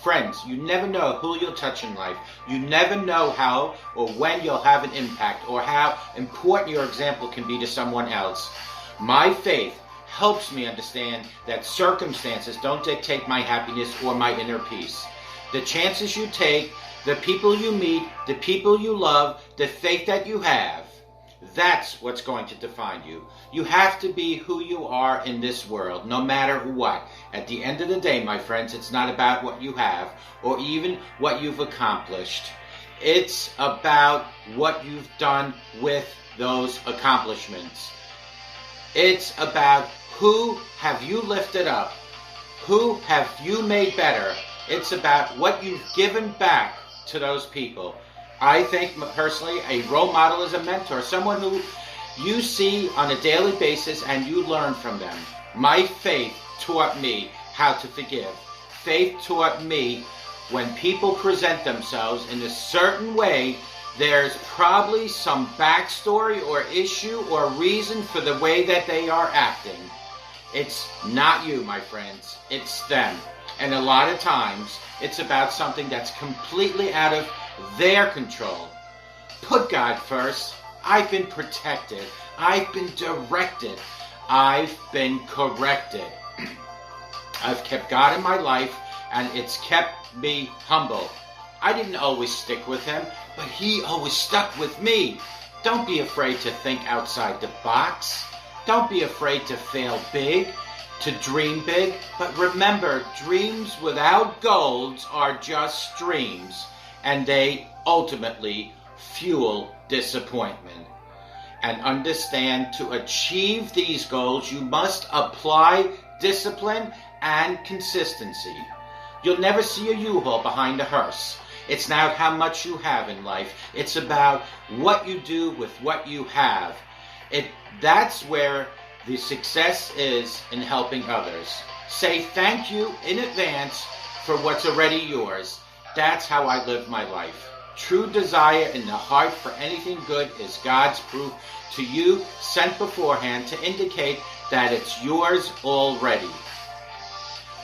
Friends, you never know who you'll touch in life. You never know how or when you'll have an impact or how important your example can be to someone else. My faith helps me understand that circumstances don't dictate my happiness or my inner peace. The chances you take, the people you meet, the people you love, the faith that you have, that's what's going to define you. You have to be who you are in this world, no matter what. At the end of the day, my friends, it's not about what you have or even what you've accomplished. It's about what you've done with those accomplishments. It's about who have you lifted up, who have you made better. It's about what you've given back to those people. I think personally a role model is a mentor, someone who you see on a daily basis and you learn from them. My faith taught me how to forgive. Faith taught me when people present themselves in a certain way, there's probably some backstory or issue or reason for the way that they are acting. It's not you, my friends. It's them. And a lot of times, it's about something that's completely out of their control. Put God first. I've been protected. I've been directed. I've been corrected. I've kept God in my life, and it's kept me humble. I didn't always stick with him, but he always stuck with me. Don't be afraid to think outside the box. Don't be afraid to fail big, to dream big. But remember, dreams without goals are just dreams, and they ultimately fuel disappointment. And understand, to achieve these goals, you must apply discipline and consistency. You'll never see a U-Haul behind a hearse. It's not how much you have in life. It's about what you do with what you have. That's where the success is in helping others. Say thank you in advance for what's already yours. That's how I live my life. True desire in the heart for anything good is God's proof to you, sent beforehand to indicate that it's yours already.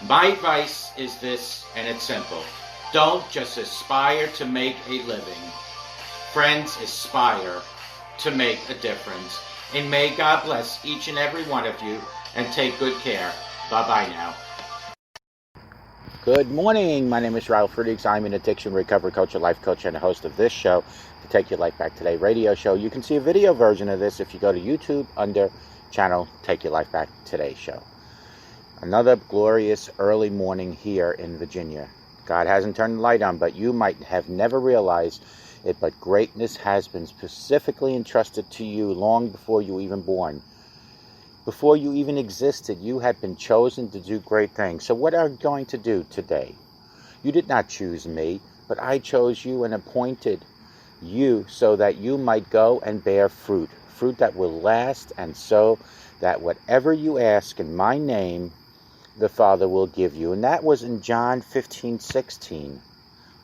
My advice is this, and it's simple. Don't just aspire to make a living. Friends, aspire to make a difference. And may God bless each and every one of you, and take good care. Bye-bye now. Good morning. My name is Ralf Friedrichs. I'm an addiction recovery coach, a life coach, and a host of this show, the Take Your Life Back Today radio show. You can see a video version of this if you go to YouTube under channel Take Your Life Back Today show. Another glorious early morning here in Virginia. God hasn't turned the light on, but you might have never realized it, but greatness has been specifically entrusted to you long before you were even born. Before you even existed, you had been chosen to do great things. So what are you going to do today? You did not choose me, but I chose you and appointed you so that you might go and bear fruit. Fruit that will last, and so that whatever you ask in my name, the Father will give you. And that was in John 15:16.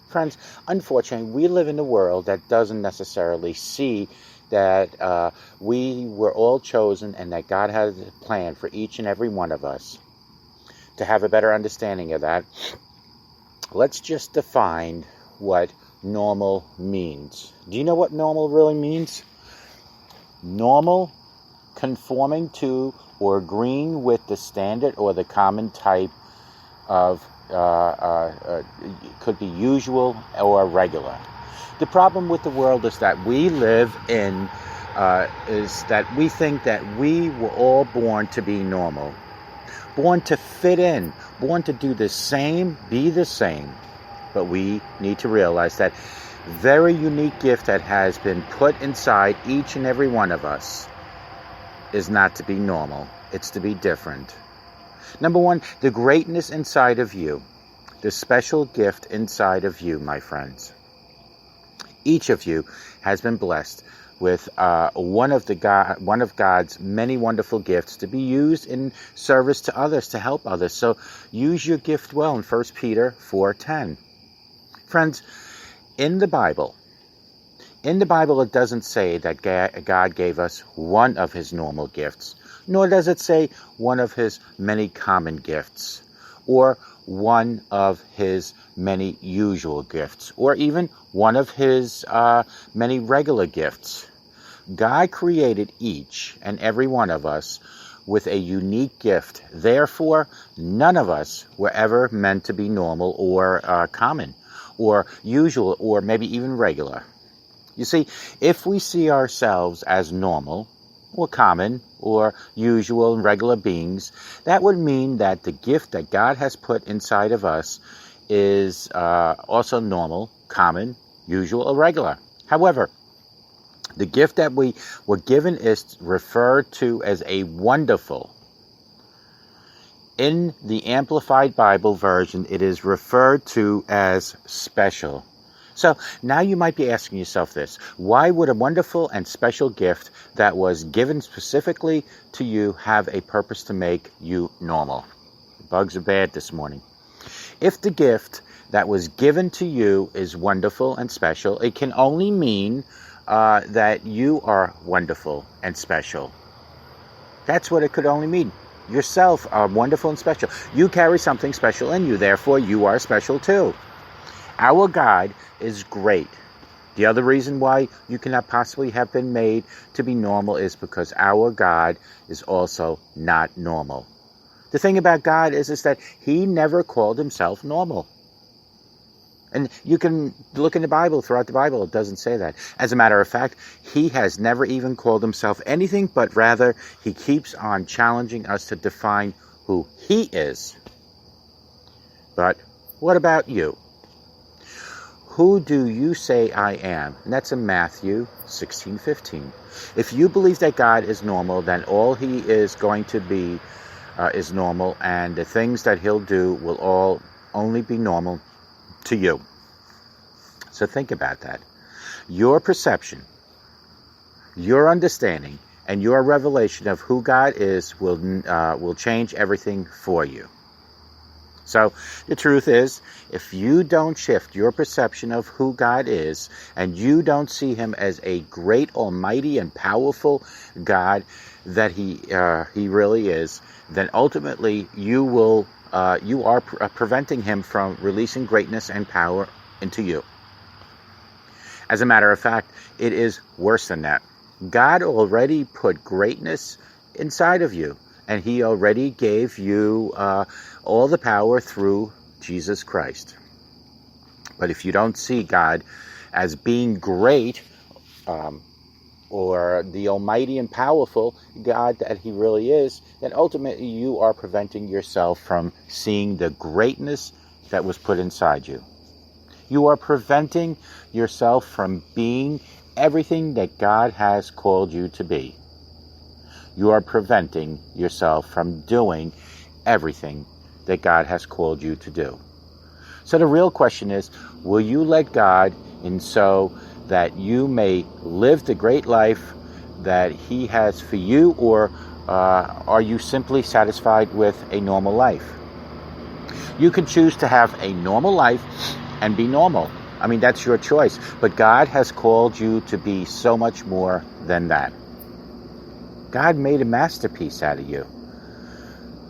Friends, unfortunately, we live in a world that doesn't necessarily see that we were all chosen and that God has a plan for each and every one of us. To have a better understanding of that, let's just define what normal means. Do you know what normal really means? Normal, conforming to or agreeing with the standard or the common type of could be usual or regular. The problem with the world is that we live in, is that we think that we were all born to be normal, born to fit in, born to do the same, be the same. But we need to realize that very unique gift that has been put inside each and every one of us is not to be normal. It's to be different. Number one, the greatness inside of you, the special gift inside of you, my friends. Each of you has been blessed with one of God's many wonderful gifts to be used in service to others, to help others. So use your gift well in 1 Peter 4:10. Friends, in the Bible, it doesn't say that God gave us one of his normal gifts, nor does it say one of his many common gifts, or one of his many usual gifts, or even one of his many regular gifts. God created each and every one of us with a unique gift. Therefore, none of us were ever meant to be normal or common or usual or maybe even regular. You see, if we see ourselves as normal or common or usual and regular beings, that would mean that the gift that God has put inside of us is also normal, common, usual, or regular. However, the gift that we were given is referred to as a wonderful. In the Amplified Bible version, it is referred to as special. So now you might be asking yourself this: why would a wonderful and special gift that was given specifically to you have a purpose to make you normal? Bugs are bad this morning. If the gift that was given to you is wonderful and special, it can only mean that you are wonderful and special. That's what it could only mean. Yourself are wonderful and special. You carry something special in you, therefore you are special too. Our God is great. The other reason why you cannot possibly have been made to be normal is because our God is also not normal. The thing about God is that he never called himself normal. And you can look in the Bible, throughout the Bible, it doesn't say that. As a matter of fact, he has never even called himself anything, but rather he keeps on challenging us to define who he is. But what about you? Who do you say I am? And that's in Matthew 16:15. If you believe that God is normal, then all he is going to be is normal, and the things that he'll do will all only be normal to you. So think about that. Your perception, your understanding, and your revelation of who God is will change everything for you. So the truth is, if you don't shift your perception of who God is, and you don't see him as a great, almighty, and powerful God that he really is, then ultimately you are preventing him from releasing greatness and power into you. As a matter of fact, it is worse than that. God already put greatness inside of you, and he already gave you all the power through Jesus Christ. But if you don't see God as being great, or the almighty and powerful God that he really is, then ultimately you are preventing yourself from seeing the greatness that was put inside you. You are preventing yourself from being everything that God has called you to be. You are preventing yourself from doing everything that God has called you to do. So the real question is, will you let God in so that you may live the great life that he has for you, or are you simply satisfied with a normal life? You can choose to have a normal life and be normal. I mean, that's your choice. But God has called you to be so much more than that. God made a masterpiece out of you.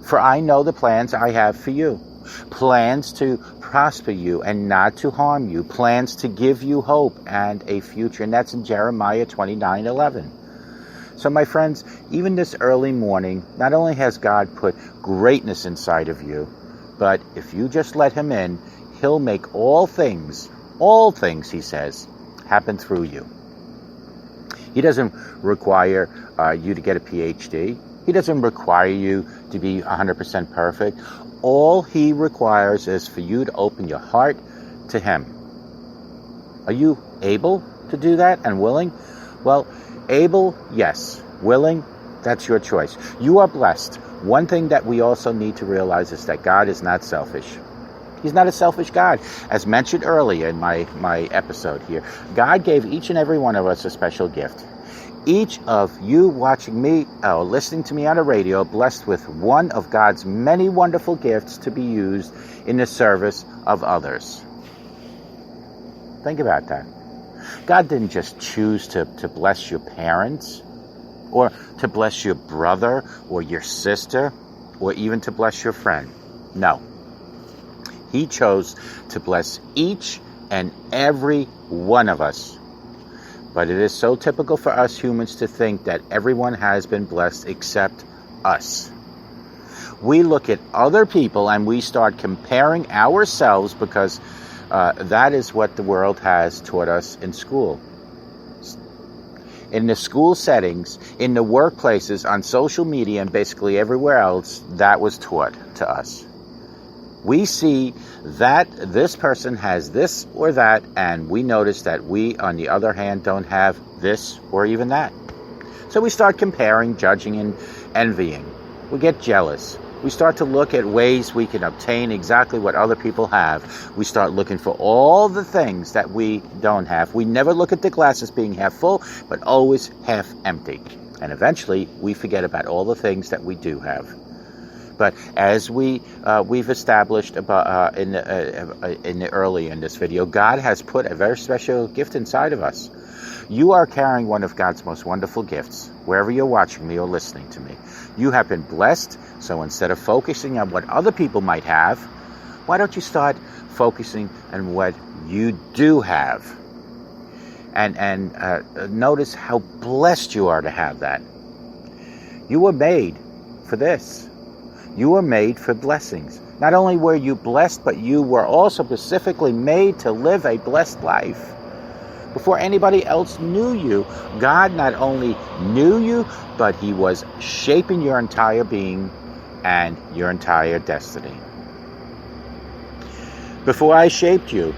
For I know the plans I have for you. Plans to prosper you and not to harm you. Plans to give you hope and a future. And that's in Jeremiah 29:11. So my friends, even this early morning, not only has God put greatness inside of you, but if you just let him in, he'll make all things, he says, happen through you. He doesn't require you to get a PhD. He doesn't require you to be 100% perfect. All he requires is for you to open your heart to him. Are you able to do that and willing? Well, able, yes. Willing, that's your choice. You are blessed. One thing that we also need to realize is that God is not selfish. He's not a selfish God. As mentioned earlier in my episode here, God gave each and every one of us a special gift. Each of you watching me or listening to me on the radio, blessed with one of God's many wonderful gifts to be used in the service of others. Think about that. God didn't just choose to bless your parents, or to bless your brother or your sister, or even to bless your friend. No. He chose to bless each and every one of us. But it is so typical for us humans to think that everyone has been blessed except us. We look at other people and we start comparing ourselves because that is what the world has taught us in school. In the school settings, in the workplaces, on social media, and basically everywhere else, that was taught to us. We see that this person has this or that, and we notice that we, on the other hand, don't have this or even that. So we start comparing, judging, and envying. We get jealous. We start to look at ways we can obtain exactly what other people have. We start looking for all the things that we don't have. We never look at the glass as being half full, but always half empty. And eventually, we forget about all the things that we do have. But as we've established about in this video, God has put a very special gift inside of us. You are carrying one of God's most wonderful gifts, wherever you're watching me or listening to me. You have been blessed, so instead of focusing on what other people might have, why don't you start focusing on what you do have? And notice how blessed you are to have that. You were made for this. You were made for blessings. Not only were you blessed, but you were also specifically made to live a blessed life. Before anybody else knew you, God not only knew you, but He was shaping your entire being and your entire destiny. Before I shaped you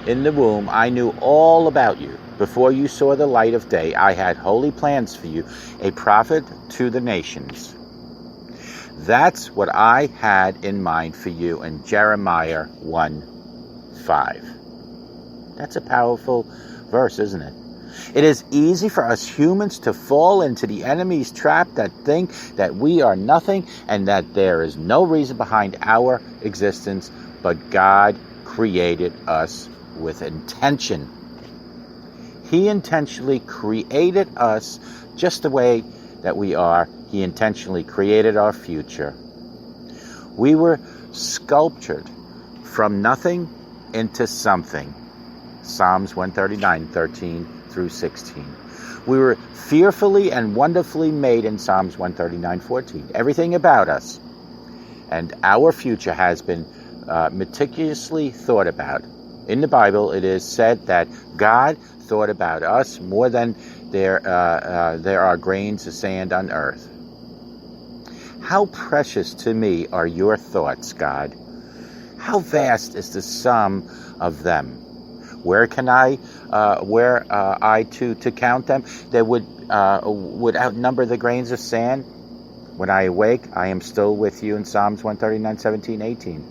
in the womb, I knew all about you. Before you saw the light of day, I had holy plans for you, a prophet to the nations. That's what I had in mind for you in Jeremiah 1:5. That's a powerful verse, isn't it? It is easy for us humans to fall into the enemy's trap that think that we are nothing and that there is no reason behind our existence, but God created us with intention. He intentionally created us just the way that we are. He intentionally created our future. We were sculptured from nothing into something. Psalms 139:13-16. We were fearfully and wonderfully made in Psalms 139:14. Everything about us and our future has been meticulously thought about. In the Bible, it is said that God thought about us more than there are grains of sand on earth. How precious to me are your thoughts, God. How vast is the sum of them. Where can I to count them? They would outnumber the grains of sand. When I awake, I am still with you in Psalms 139:17-18.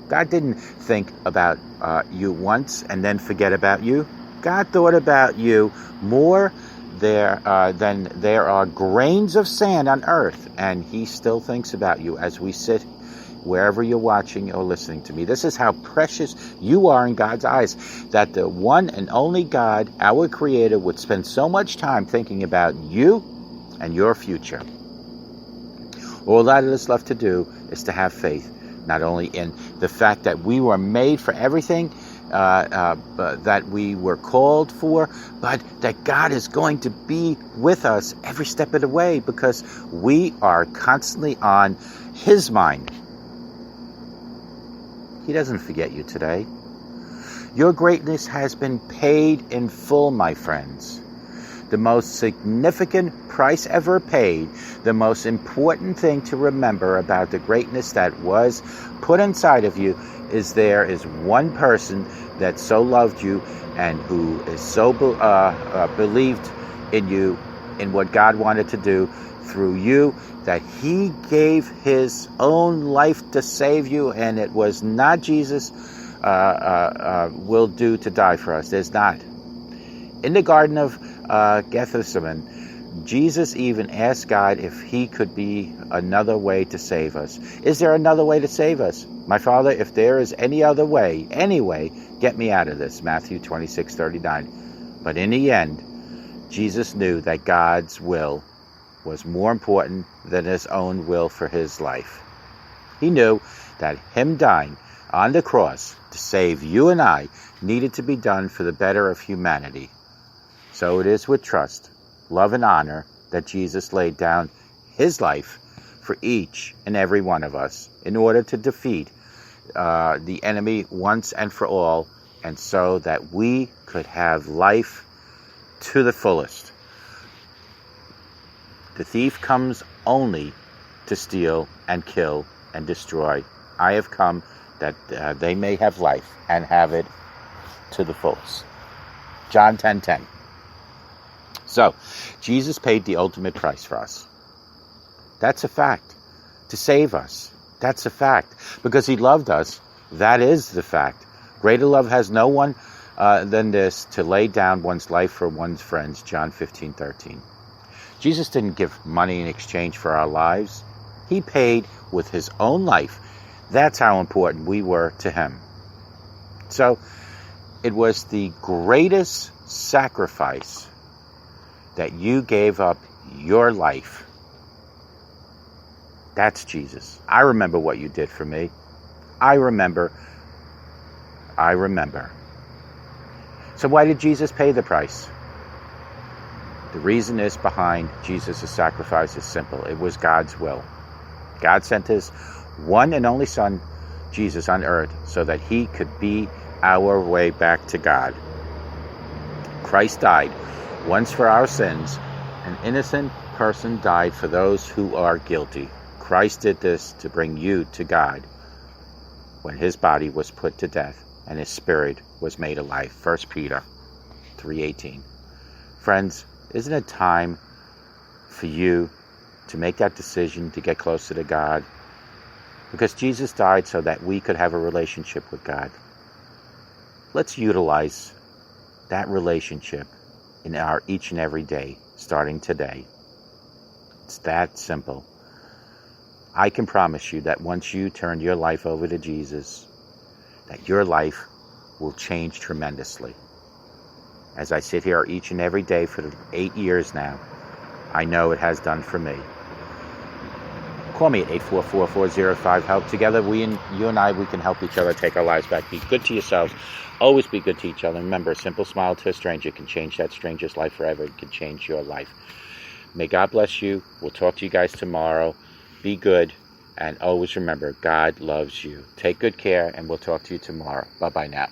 God didn't think about you once and then forget about you. God thought about you more than there are grains of sand on earth, and He still thinks about you as we sit wherever you're watching or listening to me. This is how precious you are in God's eyes, that the one and only God, our Creator, would spend so much time thinking about you and your future. All that is left to do is to have faith, not only in the fact that we were made for everything that we were called for, but that God is going to be with us every step of the way because we are constantly on His mind. He doesn't forget you today. Your greatness has been paid in full, my friends. The most significant price ever paid, the most important thing to remember about the greatness that was put inside of you is there is one person that so loved you and who is so believed in you, in what God wanted to do through you, that He gave His own life to save you, and it was not Jesus will do to die for us. There's not. In the Garden of Gethsemane, Jesus even asked God if He could be another way to save us. Is there another way to save us? My Father, if there is any other way, any way, get me out of this. Matthew 26:39. But in the end, Jesus knew that God's will was more important than His own will for His life. He knew that him dying on the cross to save you and I needed to be done for the better of humanity. So it is with trust, love, and honor that Jesus laid down his life for each and every one of us in order to defeat the enemy once and for all, and so that we could have life to the fullest. The thief comes only to steal and kill and destroy. I have come that they may have life and have it to the fullest. John 10:10. So, Jesus paid the ultimate price for us. That's a fact. To save us. That's a fact. Because he loved us. That is the fact. Greater love has no one than this, to lay down one's life for one's friends. John 15:13. Jesus didn't give money in exchange for our lives. He paid with his own life. That's how important we were to him. So, it was the greatest sacrifice that you gave up your life. That's Jesus. I remember what you did for me. I remember. So why did Jesus pay the price? The reason is behind Jesus' sacrifice is simple. It was God's will. God sent his one and only Son, Jesus, on earth so that he could be our way back to God. Christ died once for our sins. An innocent person died for those who are guilty. Christ did this to bring you to God when his body was put to death and his spirit was made alive. 1 Peter 3:18. Friends, isn't it time for you to make that decision to get closer to God? Because Jesus died so that we could have a relationship with God. Let's utilize that relationship in our each and every day, starting today. It's that simple. I can promise you that once you turn your life over to Jesus, that your life will change tremendously. As I sit here each and every day for 8 years now, I know it has done for me. Call me at 844-405-HELP. Together, you and I, we can help each other take our lives back. Be good to yourselves. Always be good to each other. Remember, a simple smile to a stranger can change that stranger's life forever. It can change your life. May God bless you. We'll talk to you guys tomorrow. Be good. And always remember, God loves you. Take good care, and we'll talk to you tomorrow. Bye-bye now.